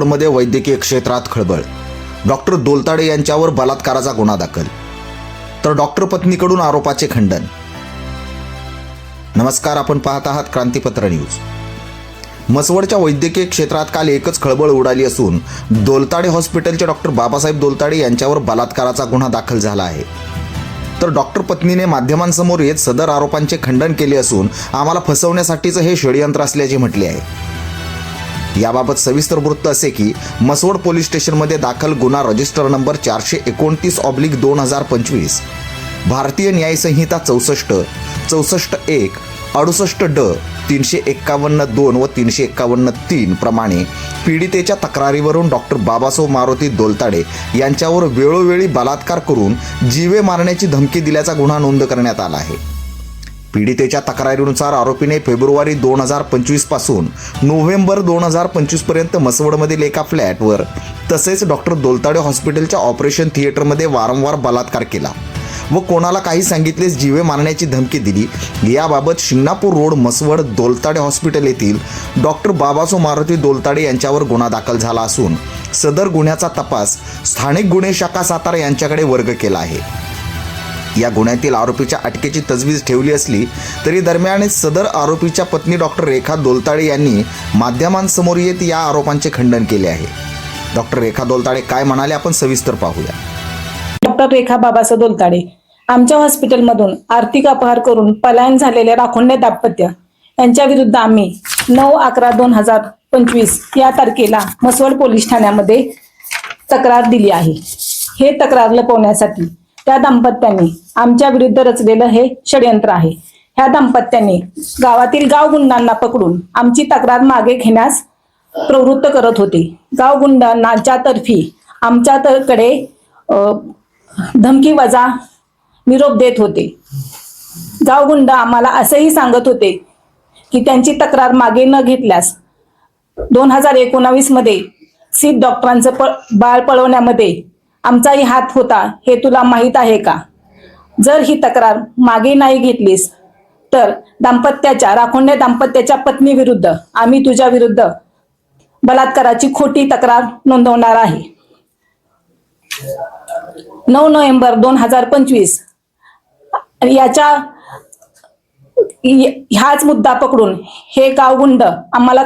मध्ये वैद्यकीय क्षेत्रात खळबळ. डॉक्टर दोलताडे यांच्यावर बलात्काराचा गुन्हा दाखल, तर डॉक्टर पत्नीकडून आरोपाचे खंडन. नमस्कार, आपण पाहत आहात क्रांतीपत्र न्यूज. मसवडच्या वैद्यकीय क्षेत्रात काल एकच खळबळ उडाली असून दोलताडे हॉस्पिटलचे डॉक्टर बाबासाहेब दोलताडे यांच्यावर बलात्काराचा गुन्हा दाखल झाला आहे. तर डॉक्टर पत्नीने माध्यमांसमोर येत सदर आरोपांचे खंडन केले असून आम्हाला फसवण्यासाठीचं हे षडयंत्र असल्याचे म्हटले आहे. याबाबत सविस्तर वृत्त असे की मसवड पोलीस स्टेशनमध्ये दाखल गुन्हा रजिस्टर नंबर 429/2025 भारतीय न्याय संहिता 64/1 68 351(2) व 351(3) प्रमाणे पीडितेच्या तक्रारीवरून डॉक्टर बाबासाहेब मारुती दोलताडे यांच्यावर वेळोवेळी बलात्कार करून जीवे मारण्याची धमकी दिल्याचा गुन्हा नोंद करण्यात आला आहे. पीडितेच्या तक्रारीनुसार आरोपीने फेब्रुवारी 2025 पासून नोव्हेंबर 2025 पर्यंत मसवडमधील एका फ्लॅटवर तसेच डॉक्टर दोलताडे हॉस्पिटलच्या ऑपरेशन थिएटरमध्ये वारंवार बलात्कार केला व कोणाला काही सांगितलेच जीवे मारण्याची धमकी दिली. याबाबत शिंगणापूर रोड मसवड दोलताडे हॉस्पिटल येथील डॉक्टर बाबासाहेब मारुती दोलताडे यांच्यावर गुन्हा दाखल झाला असून सदर गुन्ह्याचा तपास स्थानिक गुन्हे शाखा सातारा यांच्याकडे वर्ग केला आहे. या गुन्ह्यातील आरोपीच्या अटकेची तजवीज ठेवली असली तरी दरम्यान सदर आरोपीच्या पत्नी डॉक्टर रेखा दोलताडे यांनी माध्यमांसमोर येत या आरोपांचे खंडन केले आहे. डॉक्टर रेखा दोलताडे काय म्हणाले आपण सविस्तर पाहूया. डॉक्टर रेखा बाबासाहेब दोलताडे आमच्या हॉस्पिटलमधून आर्थिक अपहार करून पलायन झालेले राखोंडे दाम्पत्य यांच्या विरुद्ध आम्ही 9/11/2025 या तारखेला मसवड पोलीस ठाण्यामध्ये तक्रार दिली आहे. हे तक्रार लपवण्यासाठी त्या दाम्पत्याने आमच्या विरुद्ध रचलेलं हे षडयंत्र आहे. ह्या दाम्पत्याने गावातील गावगुंडांना पकडून आमची तक्रार मागे घेण्यास प्रवृत्त करत होते. गावगुंडांच्या तर्फी आमच्याकडे धमकी वजा निरोप देत होते. गावगुंड आम्हाला असंही सांगत होते की त्यांची तक्रार मागे न घेतल्यास 2019 मध्ये सिद्ध डॉक्टरांचं बाळ पळवण्यामध्ये आमचाही हात होता हे तुला माहीत आहे का? जर ही तक्रार मागे नाही घेतलीस तर राखोंडे दाम्पत्याच्या पत्नी विरुद्ध आम्ही तुझ्या विरुद्ध बलात्काराची खोटी तक्रार नोंदवणार आहे. 9 नोव्हेंबर 2025 ह्याच मुद्दा पकडून हे गावगुंड आम्हाला